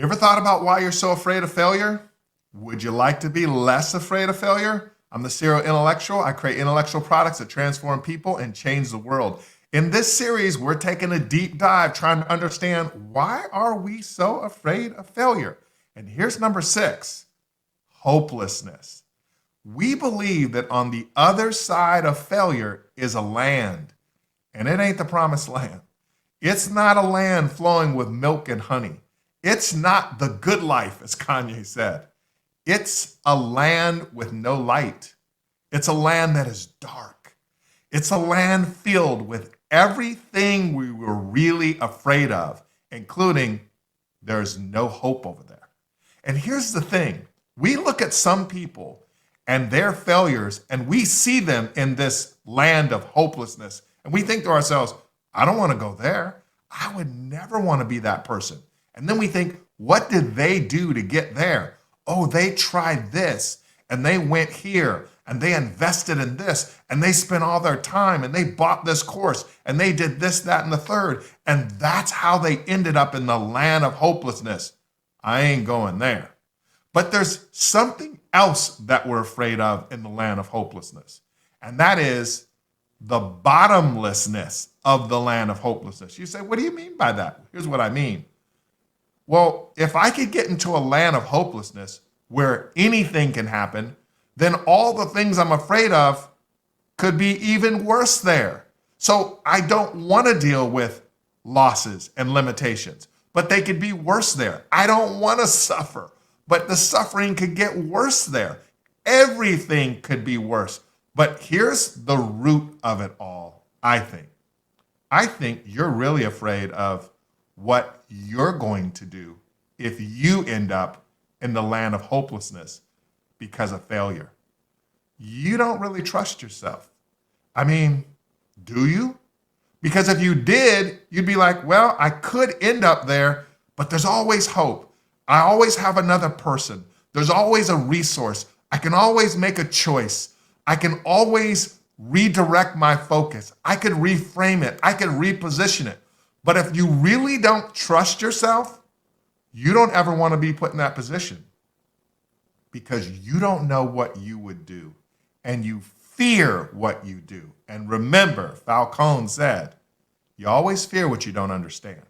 You ever thought about why you're so afraid of failure? Would you like to be less afraid of failure? I'm the serial intellectual. I create intellectual products that transform people and change the world. In this series, we're taking a deep dive trying to understand why are we so afraid of failure? And here's number 6, hopelessness. We believe that on the other side of failure is a land, and it ain't the promised land. It's not a land flowing with milk and honey. It's not the good life, as Kanye said. It's a land with no light. It's a land that is dark. It's a land filled with everything we were really afraid of, including there's no hope over there. And here's the thing. We look at some people and their failures, and we see them in this land of hopelessness. And we think to ourselves, I don't want to go there. I would never want to be that person. And then we think, what did they do to get there? Oh, they tried this, and they went here, and they invested in this, and they spent all their time, and they bought this course, and they did this, that, and the third. And that's how they ended up in the land of hopelessness. I ain't going there. But there's something else that we're afraid of in the land of hopelessness, and that is the bottomlessness of the land of hopelessness. You say, what do you mean by that? Here's what I mean. Well, if I could get into a land of hopelessness where anything can happen, then all the things I'm afraid of could be even worse there. So I don't want to deal with losses and limitations, but they could be worse there. I don't want to suffer, but the suffering could get worse there. Everything could be worse. But here's the root of it all, I think. I think you're really afraid of what you're going to do if you end up in the land of hopelessness because of failure. You don't really trust yourself. I mean, do you? Because if you did, you'd be like, well, I could end up there, but there's always hope. I always have another person. There's always a resource. I can always make a choice. I can always redirect my focus. I could reframe it. I could reposition it. But if you really don't trust yourself, you don't ever want to be put in that position because you don't know what you would do and you fear what you do. And remember, Falcone said, you always fear what you don't understand.